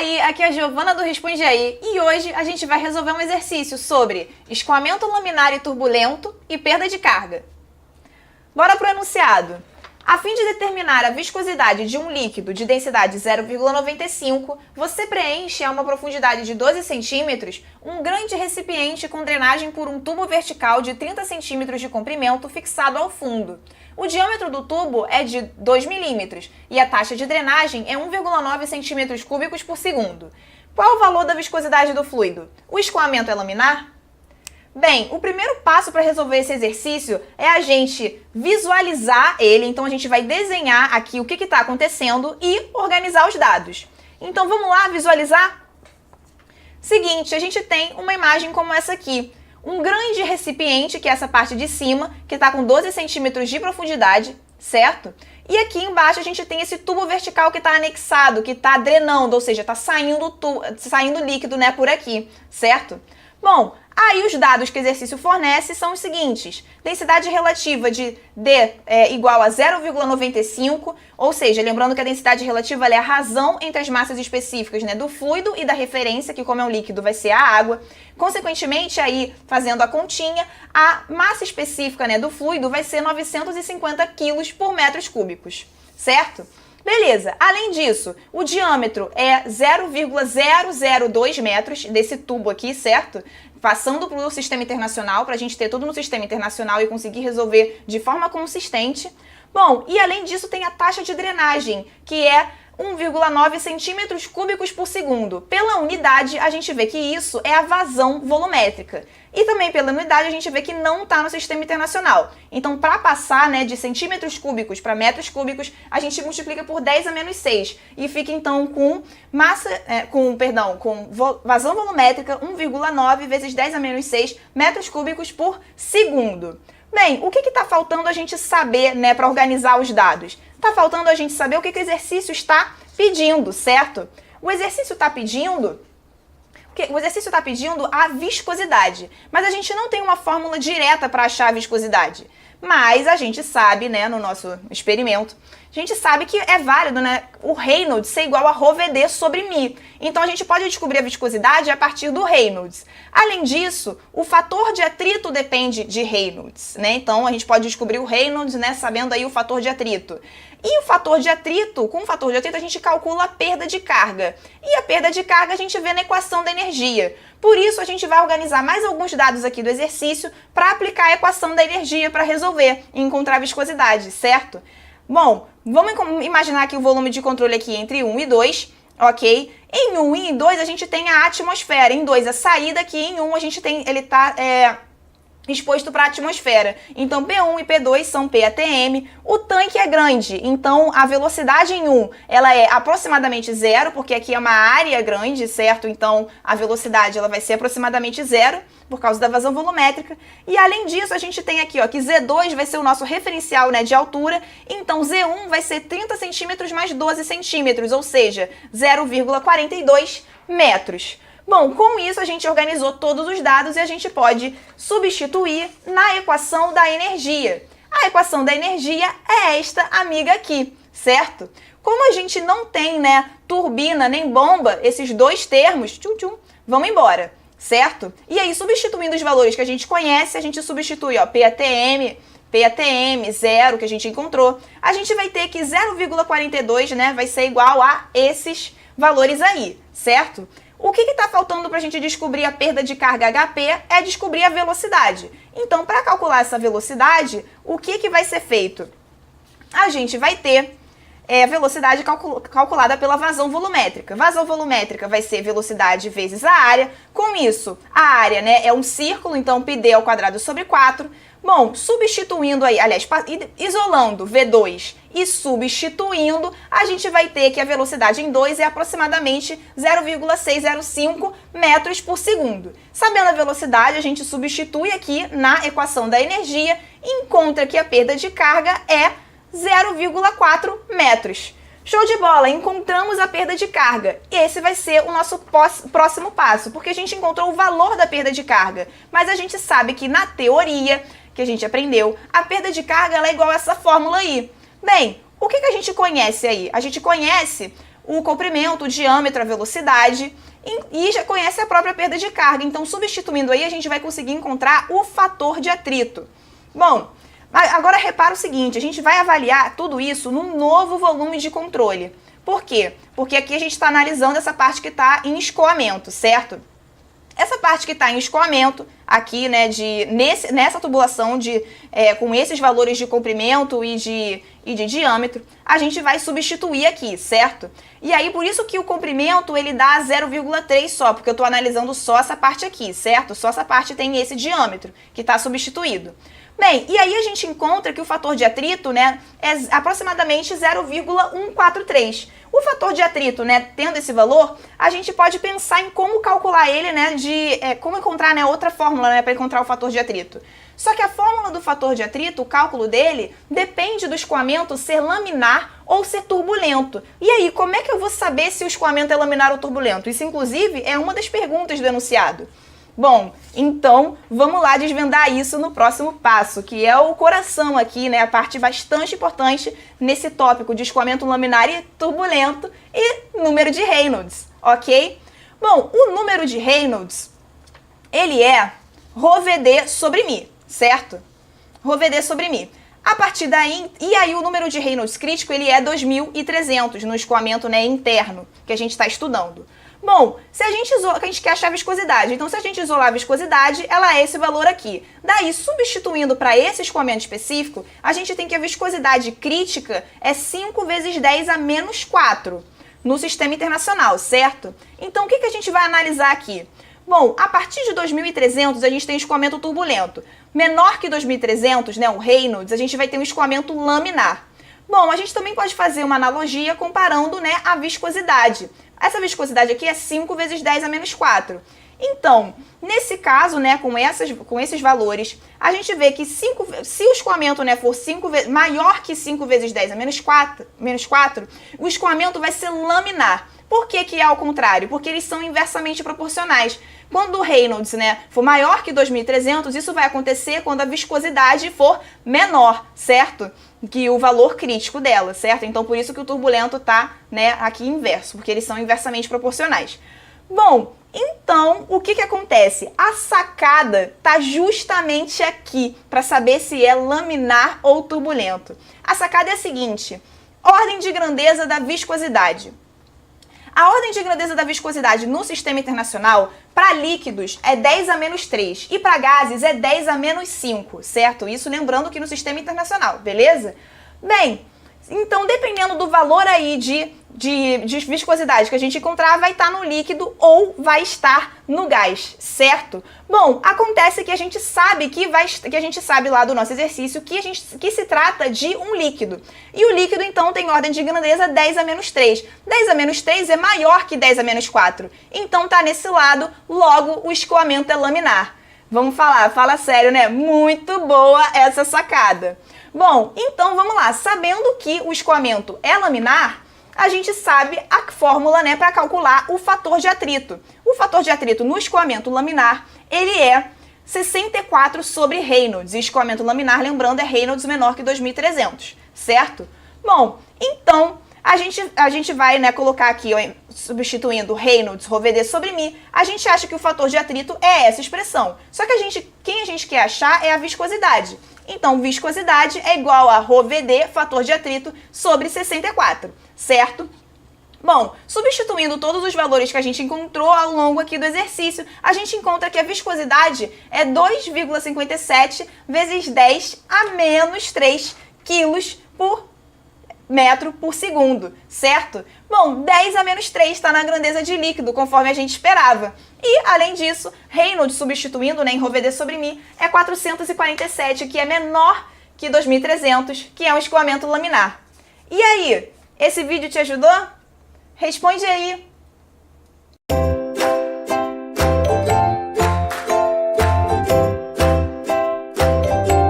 aí, aqui é a Giovana do Responde Aí e hoje a gente vai resolver um exercício sobre escoamento laminar e turbulento e perda de carga. Bora pro enunciado. A fim de determinar a viscosidade de um líquido de densidade 0,95, você preenche a uma profundidade de 12 centímetros um grande recipiente com drenagem por um tubo vertical de 30 centímetros de comprimento fixado ao fundo. O diâmetro do tubo é de 2 milímetros e a taxa de drenagem é 1,9 centímetros cúbicos por segundo. Qual é o valor da viscosidade do fluido? O escoamento é laminar? Bem, o primeiro passo para resolver esse exercício é a gente visualizar ele, então a gente vai desenhar aqui o que está acontecendo e organizar os dados. Então vamos lá visualizar? Seguinte, a gente tem uma imagem como essa aqui. Um grande recipiente, que é essa parte de cima, que está com 12 centímetros de profundidade, certo? E aqui embaixo a gente tem esse tubo vertical que está anexado, que está drenando, ou seja, está saindo líquido, né, por aqui, certo? Bom, aí os dados que o exercício fornece são os seguintes. Densidade relativa de D é igual a 0,95, ou seja, lembrando que a densidade relativa é a razão entre as massas específicas, né, do fluido e da referência, que como é um líquido vai ser a água. Consequentemente, aí, fazendo a continha, a massa específica, né, do fluido vai ser 950 kg por metros cúbicos, certo? Beleza, além disso, o diâmetro é 0,002 metros desse tubo aqui, certo? Passando para o sistema internacional, para a gente ter tudo no sistema internacional e conseguir resolver de forma consistente. Bom, e além disso tem a taxa de drenagem, que é 1,9 centímetros cúbicos por segundo. Pela unidade, a gente vê que isso é a vazão volumétrica. E também pela unidade, a gente vê que não está no sistema internacional. Então, para passar, né, de centímetros cúbicos para metros cúbicos, a gente multiplica por 10 a menos 6. E fica, então, com vazão volumétrica 1,9 vezes 10 a menos 6 metros cúbicos por segundo. Bem, o que está faltando a gente saber, né, para organizar os dados? Está faltando a gente saber o que o exercício está pedindo, certo? O exercício está pedindo a viscosidade, mas a gente não tem uma fórmula direta para achar a viscosidade. Mas a gente sabe, né, no nosso experimento, a gente sabe que é válido, né, o Reynolds ser igual a ρVd sobre μ. Então a gente pode descobrir a viscosidade a partir do Reynolds. Além disso, o fator de atrito depende de Reynolds, né? Então a gente pode descobrir o Reynolds, né, sabendo aí o fator de atrito. E o fator de atrito, com o fator de atrito a gente calcula a perda de carga. E a perda de carga a gente vê na equação da energia. Por isso a gente vai organizar mais alguns dados aqui do exercício para aplicar a equação da energia para resolver e encontrar a viscosidade, certo? Bom, vamos imaginar aqui o volume de controle aqui entre 1 e 2, ok? Em 1 e em 2 a gente tem a atmosfera, em 2 a saída, que em 1 a gente tem, ele está exposto para a atmosfera. Então, P1 e P2 são P ATM. O tanque é grande, então a velocidade em 1 ela é aproximadamente zero, porque aqui é uma área grande, certo? Então, a velocidade ela vai ser aproximadamente zero, por causa da vazão volumétrica. E além disso, a gente tem aqui, ó, que Z2 vai ser o nosso referencial, né, de altura. Então, Z1 vai ser 30 centímetros mais 12 centímetros, ou seja, 0,42 metros. Bom, com isso a gente organizou todos os dados e a gente pode substituir na equação da energia. A equação da energia é esta amiga aqui, certo? Como a gente não tem, né, turbina nem bomba, esses dois termos, vão embora, certo? E aí, substituindo os valores que a gente conhece, a gente substitui, ó, PATM, zero, que a gente encontrou, a gente vai ter que 0,42, né, vai ser igual a esses valores aí, certo? O que está faltando para a gente descobrir a perda de carga HP é descobrir a velocidade. Então, para calcular essa velocidade, o que vai ser feito? A gente vai ter velocidade calculada pela vazão volumétrica. Vazão volumétrica vai ser velocidade vezes a área. Com isso, a área, né, é um círculo, então πd ao quadrado sobre 4. Bom, substituindo aí, aliás, isolando V2 e substituindo, a gente vai ter que a velocidade em 2 é aproximadamente 0,605 metros por segundo. Sabendo a velocidade, a gente substitui aqui na equação da energia e encontra que a perda de carga é 0,4 metros. Show de bola, encontramos a perda de carga. Esse vai ser o nosso próximo passo, porque a gente encontrou o valor da perda de carga. Mas a gente sabe que na teoria que a gente aprendeu, a perda de carga ela é igual a essa fórmula aí. Bem, o que a gente conhece aí? A gente conhece o comprimento, o diâmetro, a velocidade e já conhece a própria perda de carga. Então, substituindo aí, a gente vai conseguir encontrar o fator de atrito. Bom, agora repara o seguinte, a gente vai avaliar tudo isso num novo volume de controle. Por quê? Porque aqui a gente está analisando essa parte que está em escoamento, certo? Essa parte que está em escoamento, aqui, né, nessa tubulação com esses valores de comprimento e de diâmetro, a gente vai substituir aqui, certo? E aí, por isso que o comprimento, ele dá 0,3 só, porque eu estou analisando só essa parte aqui, certo? Só essa parte tem esse diâmetro, que está substituído. Bem, e aí a gente encontra que o fator de atrito, né, é aproximadamente 0,143. O fator de atrito, né, tendo esse valor, a gente pode pensar em como calcular ele, né, como encontrar, né, outra fórmula, né, para encontrar o fator de atrito. Só que a fórmula do fator de atrito, o cálculo dele, depende do escoamento ser laminar ou ser turbulento. E aí, como é que eu vou saber se o escoamento é laminar ou turbulento? Isso, inclusive, é uma das perguntas do enunciado. Bom, então vamos lá desvendar isso no próximo passo, que é o coração aqui, né? A parte bastante importante nesse tópico de escoamento laminar e turbulento e número de Reynolds, ok? Bom, o número de Reynolds, ele é ρVd sobre μ, certo? ρVd sobre μ. A partir daí, e aí o número de Reynolds crítico, ele é 2.300 no escoamento, né, interno que a gente está estudando. Bom, se a gente quer achar a viscosidade, então se a gente isolar a viscosidade, ela é esse valor aqui. Daí, substituindo para esse escoamento específico, a gente tem que a viscosidade crítica é 5 vezes 10 a menos 4 no sistema internacional, certo? Então, o que a gente vai analisar aqui? Bom, a partir de 2.300, a gente tem escoamento turbulento. Menor que 2.300, né, o Reynolds, a gente vai ter um escoamento laminar. Bom, a gente também pode fazer uma analogia comparando, né, a viscosidade. Essa viscosidade aqui é 5 vezes 10 a menos 4. Então, nesse caso, né, com esses valores, a gente vê que se o escoamento, né, for maior que 5 vezes 10 a menos 4, o escoamento vai ser laminar. Por que que é ao contrário? Porque eles são inversamente proporcionais. Quando o Reynolds, né, for maior que 2.300, isso vai acontecer quando a viscosidade for menor, certo? Que o valor crítico dela, certo? Então, por isso que o turbulento tá, né, aqui inverso, porque eles são inversamente proporcionais. Bom, então, o que acontece? A sacada tá justamente aqui, para saber se é laminar ou turbulento. A sacada é a seguinte: ordem de grandeza da viscosidade. A ordem de grandeza da viscosidade no sistema internacional, para líquidos, é 10 a menos 3 e para gases é 10 a menos 5, certo? Isso lembrando que no sistema internacional, beleza? Bem, então dependendo do valor aí de viscosidade que a gente encontrar, vai estar no líquido ou vai estar no gás, certo? Bom, acontece que a gente sabe que a gente sabe lá do nosso exercício que se trata de um líquido. E o líquido, então, tem ordem de grandeza 10 a menos 3. 10 a menos 3 é maior que 10 a menos 4. Então, tá nesse lado, logo o escoamento é laminar. Vamos falar, fala sério, né? Muito boa essa sacada. Bom, então vamos lá. Sabendo que o escoamento é laminar, a gente sabe a fórmula, né, para calcular o fator de atrito. O fator de atrito no escoamento laminar, ele é 64 sobre Reynolds. E escoamento laminar, lembrando, é Reynolds menor que 2.300, certo? Bom, então a gente vai, né, colocar aqui, ó, substituindo Reynolds, ρVd sobre μ, a gente acha que o fator de atrito é essa expressão. Só que quem a gente quer achar é a viscosidade. Então, viscosidade é igual a ρVd, fator de atrito, sobre 64, certo? Bom, substituindo todos os valores que a gente encontrou ao longo aqui do exercício, a gente encontra que a viscosidade é 2,57 vezes 10 a menos 3 quilos por metro por segundo, certo? Bom, 10 a menos 3 está na grandeza de líquido, conforme a gente esperava. E, além disso, Reynolds substituindo, né, em ρVd sobre μ, é 447, que é menor que 2.300, que é um escoamento laminar. E aí, esse vídeo te ajudou? Responde aí!